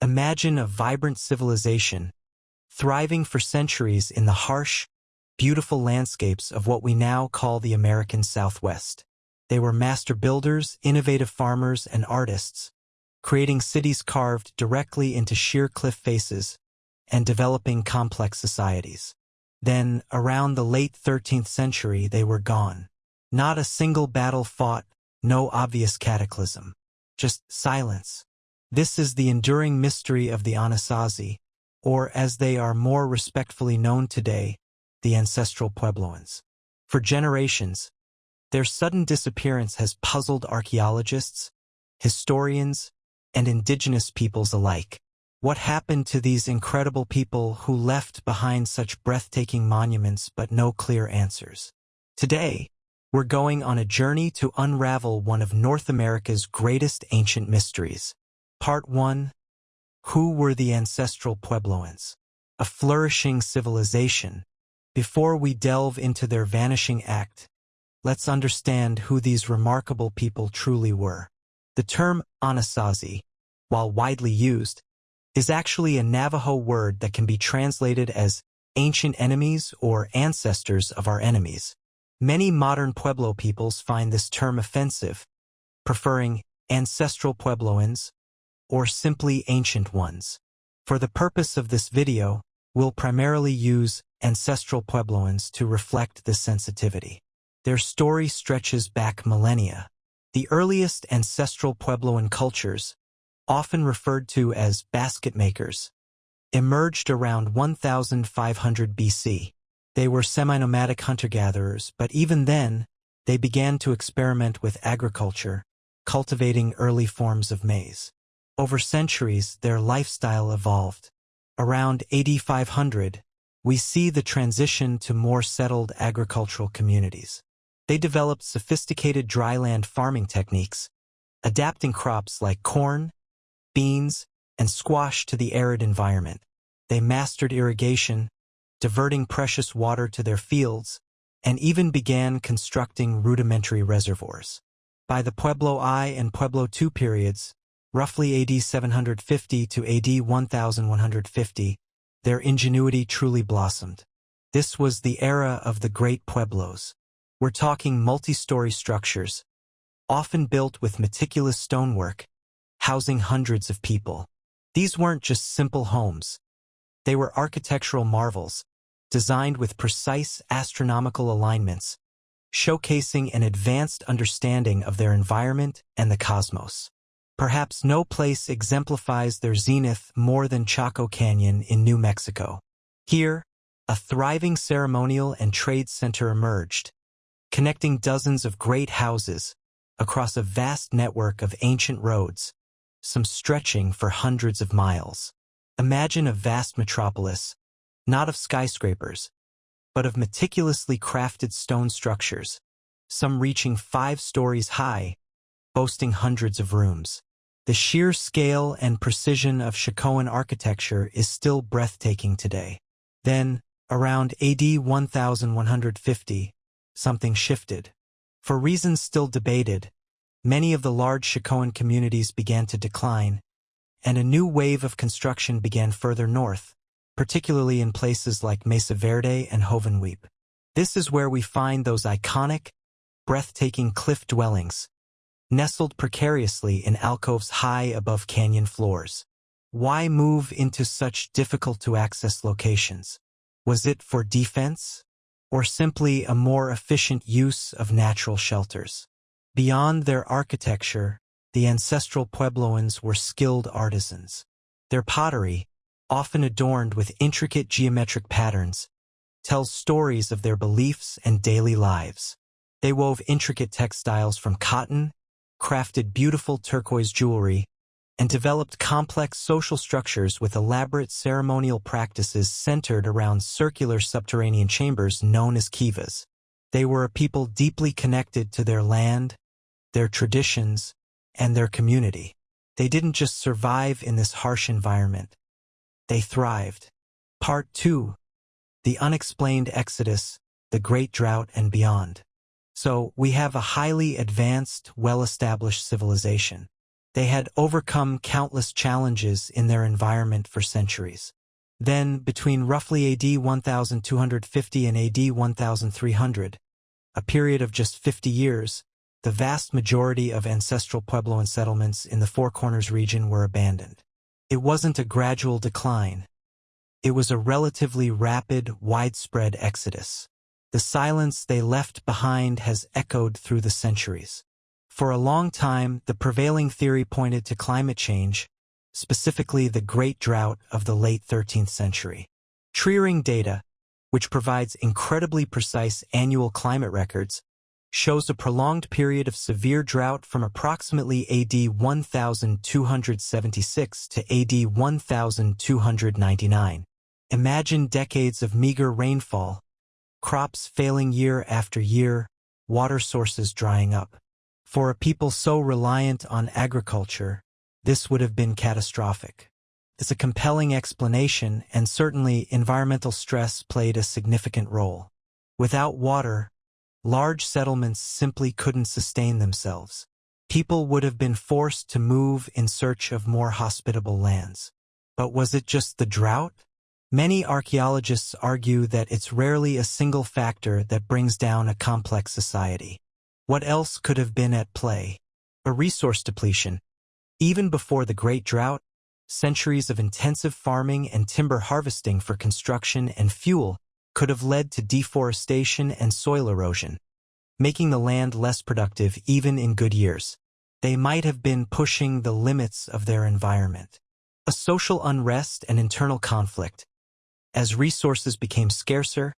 Imagine a vibrant civilization, thriving for centuries in the harsh, beautiful landscapes of what we now call the American Southwest. They were master builders, innovative farmers, and artists, creating cities carved directly into sheer cliff faces and developing complex societies. Then, around the late 13th century, they were gone. Not a single battle fought, no obvious cataclysm. Just silence. This is the enduring mystery of the Anasazi, or as they are more respectfully known today, the Ancestral Puebloans. For generations, their sudden disappearance has puzzled archaeologists, historians, and indigenous peoples alike. What happened to these incredible people who left behind such breathtaking monuments but no clear answers? Today, we're going on a journey to unravel one of North America's greatest ancient mysteries. Part 1. Who were the Ancestral Puebloans? A flourishing civilization. Before we delve into their vanishing act, let's understand who these remarkable people truly were. The term Anasazi, while widely used, is actually a Navajo word that can be translated as ancient enemies or ancestors of our enemies. Many modern Pueblo peoples find this term offensive, preferring Ancestral Puebloans or simply Ancient Ones. For the purpose of this video, we'll primarily use Ancestral Puebloans to reflect this sensitivity. Their story stretches back millennia. The earliest ancestral Puebloan cultures, often referred to as basket makers, emerged around 1500 BC. They were semi-nomadic hunter-gatherers, but even then, they began to experiment with agriculture, cultivating early forms of maize. Over centuries, their lifestyle evolved. Around AD 500, we see the transition to more settled agricultural communities. They developed sophisticated dryland farming techniques, adapting crops like corn, beans, and squash to the arid environment. They mastered irrigation, diverting precious water to their fields, and even began constructing rudimentary reservoirs. By the Pueblo I and Pueblo II periods, roughly AD 750 to AD 1150, their ingenuity truly blossomed. This was the era of the Great Pueblos. We're talking multi-story structures, often built with meticulous stonework, housing hundreds of people. These weren't just simple homes. They were architectural marvels, designed with precise astronomical alignments, showcasing an advanced understanding of their environment and the cosmos. Perhaps no place exemplifies their zenith more than Chaco Canyon in New Mexico. Here, a thriving ceremonial and trade center emerged, connecting dozens of great houses across a vast network of ancient roads, some stretching for hundreds of miles. Imagine a vast metropolis, not of skyscrapers, but of meticulously crafted stone structures, some reaching 5 stories high, boasting hundreds of rooms. The sheer scale and precision of Chacoan architecture is still breathtaking today. Then, around AD 1150, something shifted. For reasons still debated, many of the large Chacoan communities began to decline, and a new wave of construction began further north, particularly in places like Mesa Verde and Hovenweep. This is where we find those iconic, breathtaking cliff dwellings, nestled precariously in alcoves high above canyon floors. Why move into such difficult-to-access locations? Was it for defense, or simply a more efficient use of natural shelters? Beyond their architecture, the Ancestral Puebloans were skilled artisans. Their pottery, often adorned with intricate geometric patterns, tells stories of their beliefs and daily lives. They wove intricate textiles from cotton, crafted beautiful turquoise jewelry, and developed complex social structures with elaborate ceremonial practices centered around circular subterranean chambers known as kivas. They were a people deeply connected to their land, their traditions, and their community. They didn't just survive in this harsh environment. They thrived. Part 2. The Unexplained Exodus, the Great Drought, and Beyond. So, we have a highly advanced, well-established civilization. They had overcome countless challenges in their environment for centuries. Then, between roughly AD 1250 and AD 1300, a period of just 50 years, the vast majority of ancestral Puebloan settlements in the Four Corners region were abandoned. It wasn't a gradual decline. It was a relatively rapid, widespread exodus. The silence they left behind has echoed through the centuries. For a long time, the prevailing theory pointed to climate change, specifically the Great Drought of the late 13th century. Tree-ring data, which provides incredibly precise annual climate records, shows a prolonged period of severe drought from approximately AD 1276 to AD 1299. Imagine decades of meager rainfall, crops failing year after year, water sources drying up. For a people so reliant on agriculture, this would have been catastrophic. It's a compelling explanation, and certainly environmental stress played a significant role. Without water, large settlements simply couldn't sustain themselves. People would have been forced to move in search of more hospitable lands. But was it just the drought? Many archaeologists argue that it's rarely a single factor that brings down a complex society. What else could have been at play? A resource depletion. Even before the Great Drought, centuries of intensive farming and timber harvesting for construction and fuel could have led to deforestation and soil erosion, making the land less productive even in good years. They might have been pushing the limits of their environment. A social unrest and internal conflict. As resources became scarcer,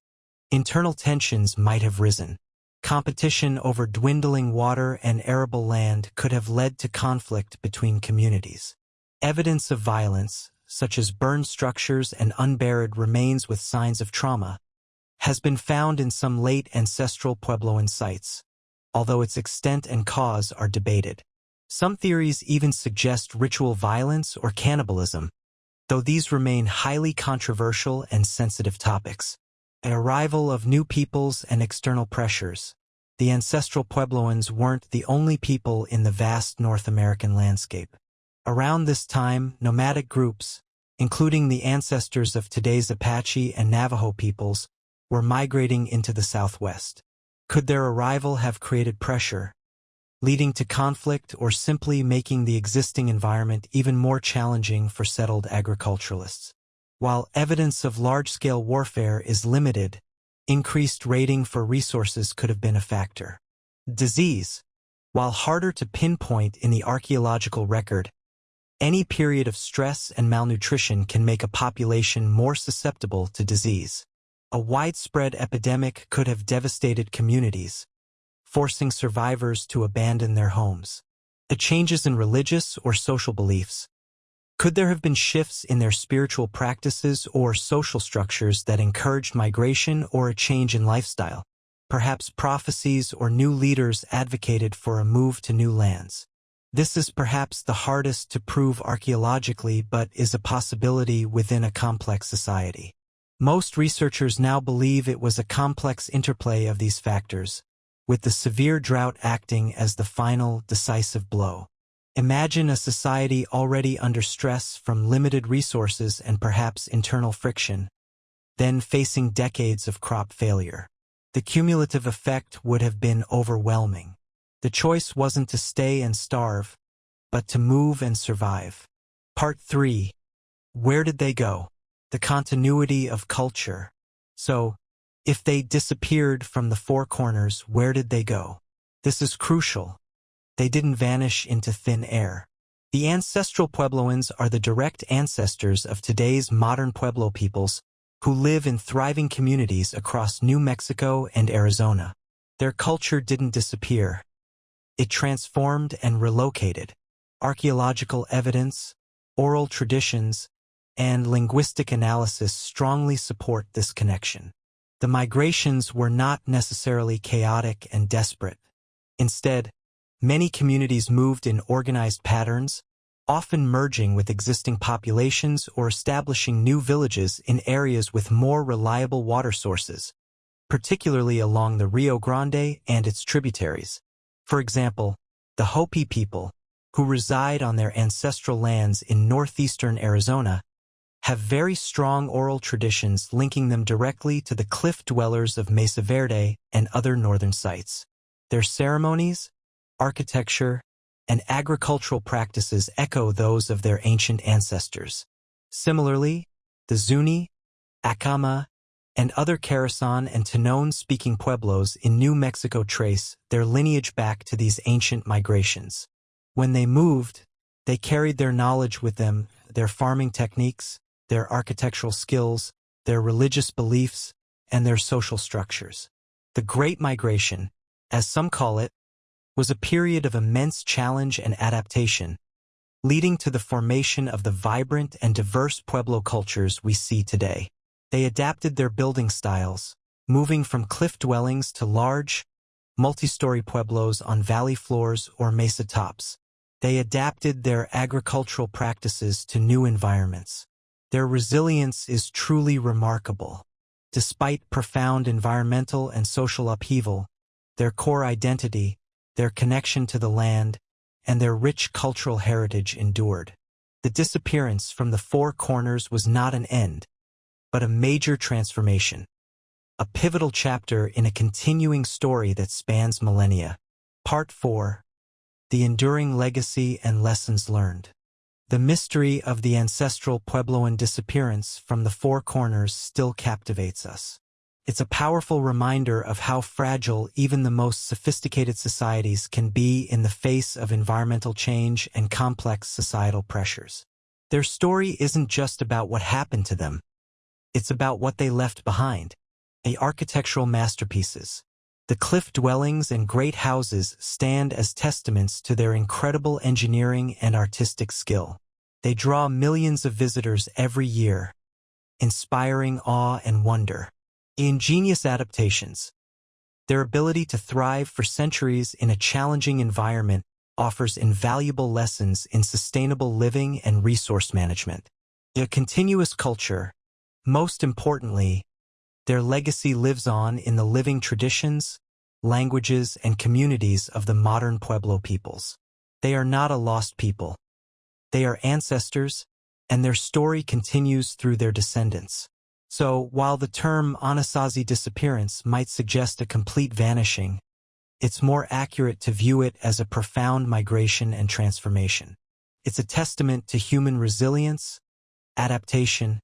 internal tensions might have risen. Competition over dwindling water and arable land could have led to conflict between communities. Evidence of violence, such as burned structures and unburied remains with signs of trauma, has been found in some late ancestral Puebloan sites, although its extent and cause are debated. Some theories even suggest ritual violence or cannibalism, though these remain highly controversial and sensitive topics. An arrival of new peoples and external pressures. The ancestral Puebloans weren't the only people in the vast North American landscape. Around this time, nomadic groups, including the ancestors of today's Apache and Navajo peoples, were migrating into the Southwest. Could their arrival have created pressure, leading to conflict or simply making the existing environment even more challenging for settled agriculturalists? While evidence of large-scale warfare is limited, increased raiding for resources could have been a factor. Disease. While harder to pinpoint in the archaeological record, any period of stress and malnutrition can make a population more susceptible to disease. A widespread epidemic could have devastated communities, forcing survivors to abandon their homes. The changes in religious or social beliefs. Could there have been shifts in their spiritual practices or social structures that encouraged migration or a change in lifestyle? Perhaps prophecies or new leaders advocated for a move to new lands. This is perhaps the hardest to prove archaeologically, but is a possibility within a complex society. Most researchers now believe it was a complex interplay of these factors, with the severe drought acting as the final, decisive blow. Imagine a society already under stress from limited resources and perhaps internal friction, then facing decades of crop failure. The cumulative effect would have been overwhelming. The choice wasn't to stay and starve, but to move and survive. Part 3. Where did they go? The continuity of culture. So, if they disappeared from the Four Corners, where did they go? This is crucial. They didn't vanish into thin air. The ancestral Puebloans are the direct ancestors of today's modern Pueblo peoples who live in thriving communities across New Mexico and Arizona. Their culture didn't disappear. It transformed and relocated. Archaeological evidence, oral traditions, and linguistic analysis strongly support this connection. The migrations were not necessarily chaotic and desperate. Instead, many communities moved in organized patterns, often merging with existing populations or establishing new villages in areas with more reliable water sources, particularly along the Rio Grande and its tributaries. For example, the Hopi people, who reside on their ancestral lands in northeastern Arizona, have very strong oral traditions linking them directly to the cliff dwellers of Mesa Verde and other northern sites. Their ceremonies, architecture, and agricultural practices echo those of their ancient ancestors. Similarly, the Zuni, Acama, and other Carasan and Tanon-speaking Pueblos in New Mexico trace their lineage back to these ancient migrations. When they moved, they carried their knowledge with them, their farming techniques, their architectural skills, their religious beliefs, and their social structures. The Great Migration, as some call it, was a period of immense challenge and adaptation, leading to the formation of the vibrant and diverse Pueblo cultures we see today. They adapted their building styles, moving from cliff dwellings to large, multi-story pueblos on valley floors or mesa tops. They adapted their agricultural practices to new environments. Their resilience is truly remarkable. Despite profound environmental and social upheaval, their core identity, their connection to the land, and their rich cultural heritage endured. The disappearance from the Four Corners was not an end, but a major transformation, a pivotal chapter in a continuing story that spans millennia. Part 4. The Enduring Legacy and Lessons Learned. The mystery of the ancestral Puebloan disappearance from the Four Corners still captivates us. It's a powerful reminder of how fragile even the most sophisticated societies can be in the face of environmental change and complex societal pressures. Their story isn't just about what happened to them. It's about what they left behind, the architectural masterpieces. The cliff dwellings and great houses stand as testaments to their incredible engineering and artistic skill. They draw millions of visitors every year, inspiring awe and wonder. Ingenious adaptations. Their ability to thrive for centuries in a challenging environment offers invaluable lessons in sustainable living and resource management. A continuous culture. Most importantly, their legacy lives on in the living traditions, languages, and communities of the modern Pueblo peoples. They are not a lost people. They are ancestors, and their story continues through their descendants. So, while the term Anasazi disappearance might suggest a complete vanishing, it's more accurate to view it as a profound migration and transformation. It's a testament to human resilience, adaptation,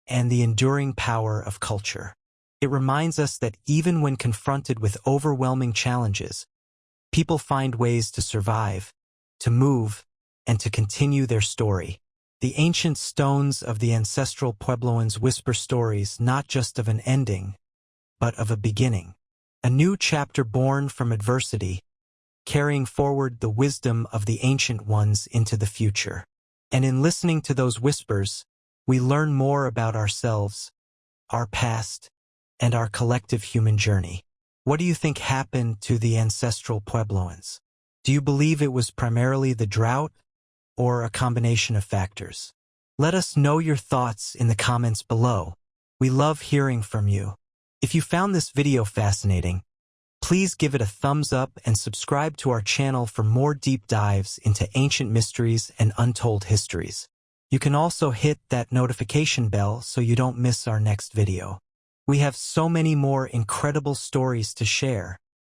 and the enduring power of culture. It reminds us that even when confronted with overwhelming challenges, people find ways to survive, to move, and to continue their story. The ancient stones of the ancestral Puebloans whisper stories not just of an ending, but of a beginning. A new chapter born from adversity, carrying forward the wisdom of the ancient ones into the future. And in listening to those whispers, we learn more about ourselves, our past, and our collective human journey. What do you think happened to the ancestral Puebloans? Do you believe it was primarily the drought, or a combination of factors? Let us know your thoughts in the comments below. We love hearing from you. If you found this video fascinating, please give it a thumbs up and subscribe to our channel for more deep dives into ancient mysteries and untold histories. You can also hit that notification bell so you don't miss our next video. We have so many more incredible stories to share.